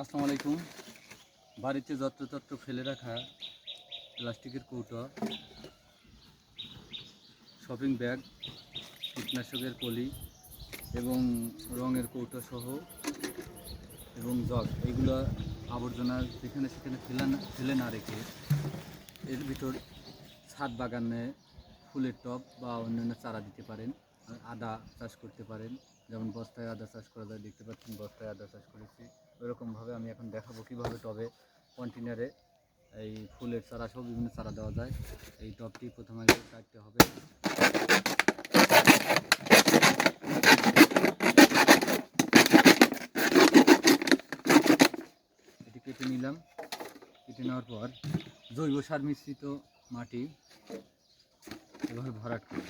আসসালামু আলাইকুম। বাড়িতে যত্রতত্র ফেলে রাখা প্লাস্টিকের কৌটো, শপিং ব্যাগ, কীটনাশকের পলি এবং রঙের কৌটো সহ এবং জগ, এইগুলো আবর্জনা যেখানে সেখানে ফেলে না রেখে এর ভিতর ছাদ বাগানে ফুলের টব বা অন্যান্য চারা দিতে পারেন। আদা চাষ করতে পারেন, যেমন বস্তায় আদা চাষ করা যায়, দেখতে পাচ্ছেন বস্তায় আদা চাষ করেছি। ওইরকমভাবে আমি এখন দেখাবো কীভাবে টবে কন্টেনারে এই ফুলের চারা সহ বিভিন্ন চারা দেওয়া যায়। এই টবটি প্রথমে আগে কাটতে হবে। এটি কেটে নিলাম। কেটে নেওয়ার পর জৈব সার মিশ্রিত মাটি এভাবে ভরাট করি।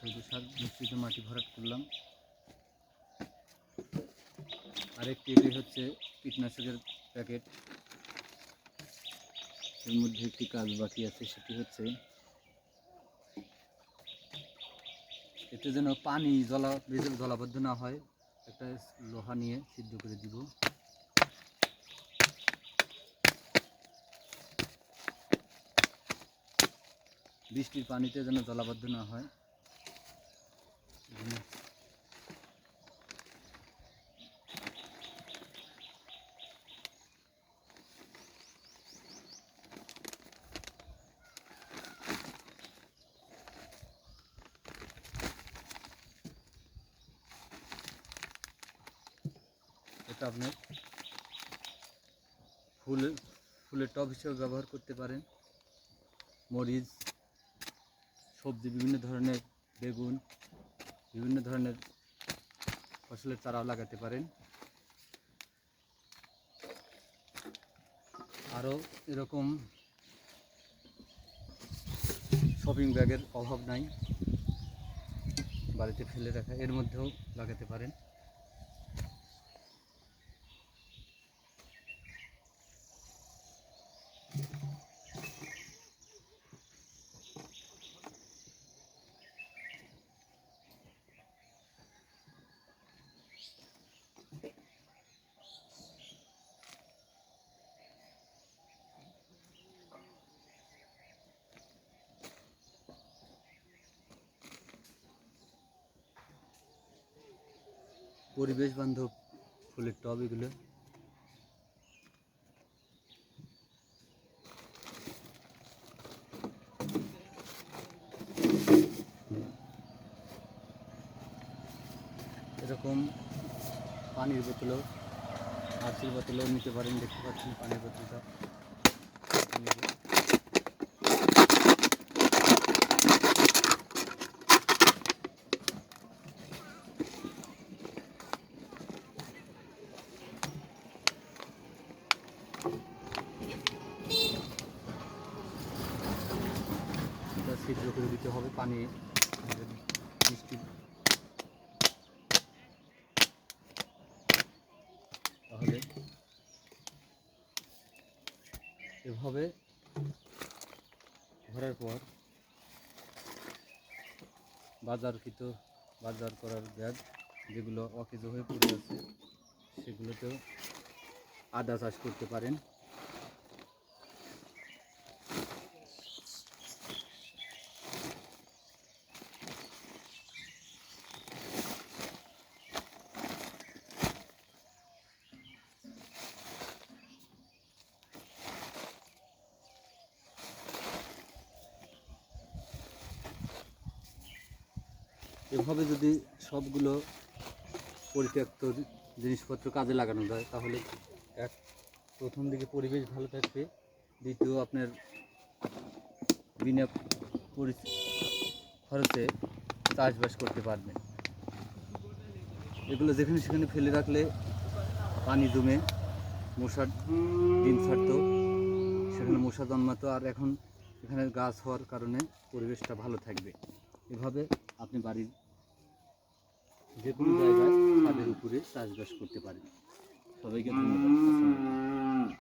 জৈব সার মিশ্রিত মাটি ভরাট করলাম। আরেকটি এটি হচ্ছে কীটনাশকের প্যাকেট। এর মধ্যে একটি কাজ বাকি আছে, সেটি হচ্ছে এতে যেন পানি জলাবদ্ধ না হয়, একটা লোহা নিয়ে সিদ্ধ করে দিব। বৃষ্টির পানিতে যেন জলাবদ্ধ না হয়। এটা আপনি ফুলের টব হিসেবে ব্যবহার করতে পারেন। মরিচ, সবজি, বিভিন্ন ধরনের বেগুন, বিভিন্ন ধরনের ফসলের চারাও লাগাতে পারেন। আরও এরকম শপিং ব্যাগের অভাব নাই, বাড়িতে ফেলে রাখা, এর মধ্যেও লাগাতে পারেন। পরিবেশ বান্ধব ফুলের টব এগুলো। এরকম পানির বোতলও, আরসির বোতলও নিতে পারেন। দেখতে পাচ্ছেন পানির বোতলটা। এটা ছিদ্র করে দিতে হবে, পানি বৃষ্টি তাহলে এভাবে ভরার পর বাজার করার ব্যাগ যেগুলো অকেজো হয়ে পড়ে আছে, সেগুলোতেও আদা চাষ করতে পারেন। এভাবে যদি সবগুলো পরিত্যক্ত জিনিসপত্র কাজে লাগানো যায়, তাহলে প্রথম দিকে পরিবেশ ভালো থাকবে, দ্বিতীয় আপনার বিনা খরচে চাষবাস করতে পারবেন। এগুলো যেখানে সেখানে ফেলে রাখলে পানি জমে মশার ডিম ছাড়তো, সেখানে মশা জন্মাতো। আর এখন এখানে গাছ হওয়ার কারণে পরিবেশটা ভালো থাকবে। এভাবে আপনি বাড়ির যে কোনো জায়গায় ছাদের উপরে চাষবাস করতে পারেন। সবাইকে ধন্যবাদ।